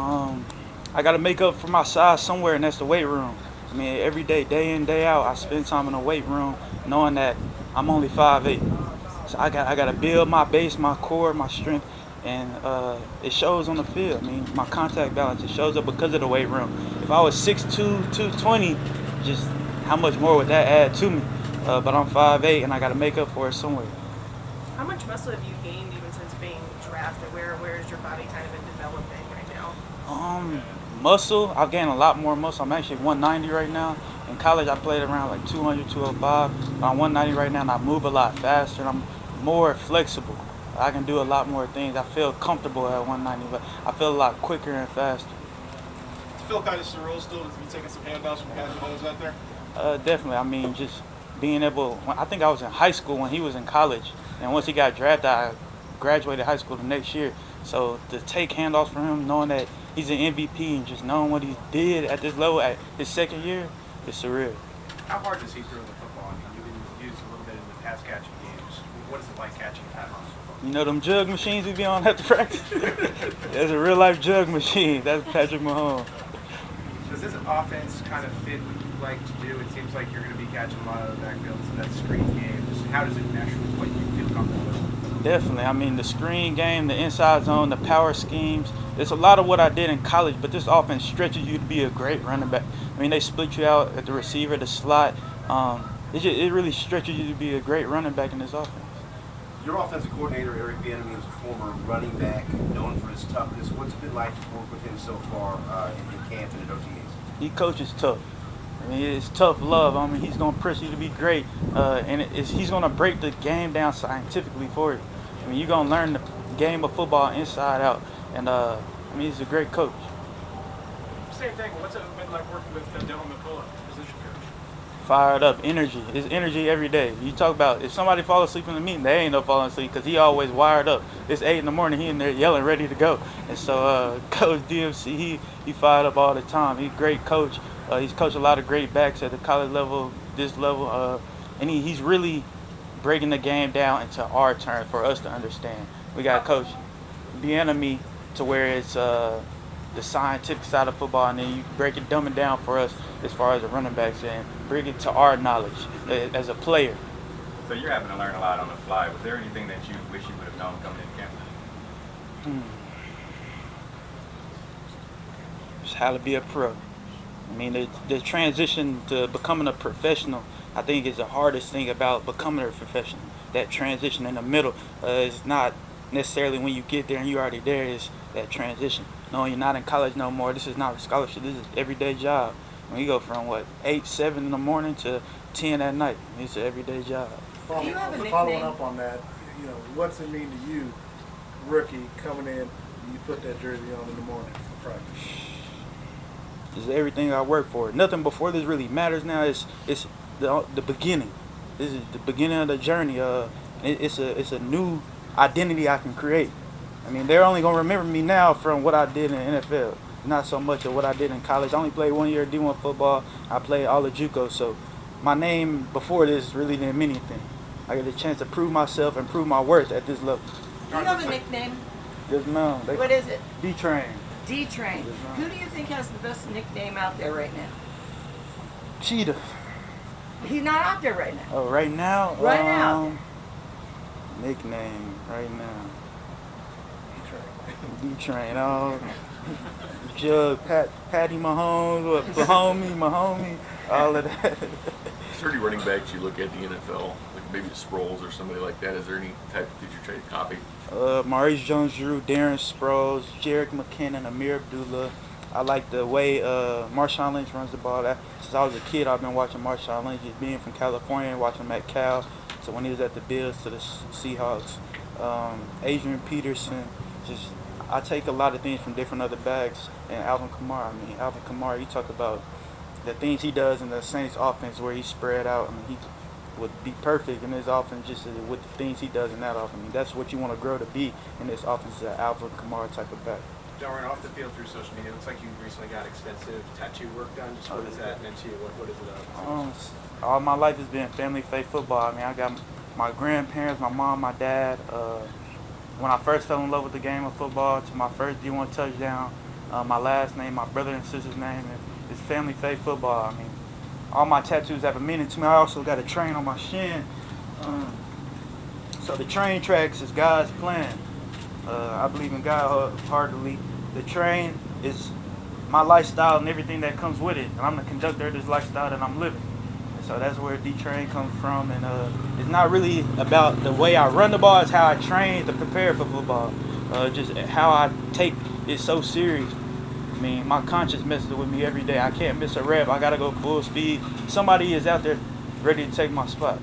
Um, I got to make up for my size somewhere, and that's the weight room. I mean, every day in, day out, I spend time in the weight room, knowing that I'm only 5'8". So I got to build my base, my core, my strength, and it shows on the field. I mean, my contact balance, it shows up because of the weight room. If I was 6'2", 220, just how much more would that add to me? But I'm 5'8", and I got to make up for it somewhere. How much muscle have you gained even since being drafted? Where is your body kind of in developing right now? Um, Muscle, I've gained a lot more muscle. I'm actually 190 right now. In college, I played around like 200, 205. I'm 190 right now, and I move a lot faster, and I'm more flexible. I can do a lot more things. I feel comfortable at 190, but I feel a lot quicker and faster. Does it feel kind of surreal still to be taking some handouts from guys and others out there? Definitely. I mean, just being able. I think I was in high school when he was in college, and once he got drafted, I graduated high school the next year. So to take handoffs from him, knowing that he's an MVP and just knowing what he did at this level at his second year, it's surreal. How hard does he throw the football? I mean, you've been used a little bit in the pass catching games. What is it like catching a pass on football? You know them jug machines we be on at the practice? There's a real life jug machine. That's Patrick Mahomes. Does this offense kind of fit what you like to do? It seems like you're going to be catching a lot of the backfield, so that screen game. Just how does it mesh with what you feel comfortable with? Definitely. I mean, the screen game, the inside zone, the power schemes. It's a lot of what I did in college, but this offense stretches you to be a great running back. I mean, they split you out at the receiver, the slot. It really stretches you to be a great running back in this offense. Your offensive coordinator, Eric Bieniemy, is a former running back known for his toughness. What's it been like to work with him so far in camp and at OTAs? He coaches tough. I mean, it's tough love. I mean, he's going to press you to be great, and he's going to break the game down scientifically for you. I mean, you're going to learn the game of football inside out, and I mean, he's a great coach. Same thing. What's it been like working with Dylan McCullough, position coach? Fired up, energy. It's energy every day. You talk about if somebody fall asleep in the meeting, they ain't no falling asleep because he always wired up. It's 8 in the morning, he in there yelling, ready to go. And so Coach DMC, he fired up all the time. He's a great coach. He's coached a lot of great backs at the college level, this level, and he's really breaking the game down into our terms for us to understand. We got Coach Bieniemy to where it's the scientific side of football, and then you break it, dumb it down for us as far as the running backs and bring it to our knowledge as a player. So you're having to learn a lot on the fly. Was there anything that you wish you would have known coming into camp? Just how to be a pro. I mean, the transition to becoming a professional, I think, is the hardest thing about becoming a professional. That transition in the middle is not necessarily when you get there and you're already there. Is that transition. No, you're not in college no more. This is not a scholarship. This is an everyday job. When you go from 8, 7 in the morning to 10 at night, it's an everyday job. Do you have a nickname? Following up on that, what's it mean to you, rookie, coming in, you put that jersey on in the morning for practice? This is everything I work for. Nothing before this really matters now. It's the beginning. This is the beginning of the journey. It's a new identity I can create. I mean, they're only gonna remember me now from what I did in the NFL, not so much of what I did in college. I only played 1 year of D1 football. I played all of JUCO, so my name before this really didn't mean anything. I get a chance to prove myself and prove my worth at this level. Do you have a nickname? Yes, ma'am. What is it? D-Train. D-Train. Who do you think has the best nickname out there right now? Cheetah. He's not out there right now. Oh, right now? Right now. Nickname right now. D-Train. Oh, Jug, Patty Mahomes, Mahomie, all of that. Is there any running backs you look at the NFL, like maybe Sproles or somebody like that? Is there any type that you try to copy? Maurice Jones-Drew, Darren Sproles, Jerick McKinnon, Amir Abdullah. I like the way Marshawn Lynch runs the ball. Since I was a kid, I've been watching Marshawn Lynch, just being from California and watching him at Cal. So when he was at the Bills to the Seahawks, Adrian Peterson, I take a lot of things from different other backs. And Alvin Kamara, Alvin Kamara, you talk about the things he does in the Saints offense where he's spread out. He would be perfect in his offense just with the things he does in that offense. That's what you want to grow to be in this offense, is an Alvin Kamara type of back. Darwin, off the field through social media, it looks like you recently got extensive tattoo work done. Just what has that meant to you? What is it? All my life has been family faith football. I got my grandparents, my mom, my dad. When I first fell in love with the game of football, to my first D1 touchdown, my last name, my brother and sister's name, and it's Family Faith Football. I mean, all my tattoos have a meaning to me. I also got a train on my shin. So the train tracks is God's plan. I believe in God wholeheartedly. The train is my lifestyle and everything that comes with it. And I'm the conductor of this lifestyle that I'm living. And so that's where D-Train comes from. And it's not really about the way I run the ball. It's how I train to prepare for football. Just how I take it so serious. I mean, my conscience messes with me every day. I can't miss a rep. I got to go full speed. Somebody is out there ready to take my spot.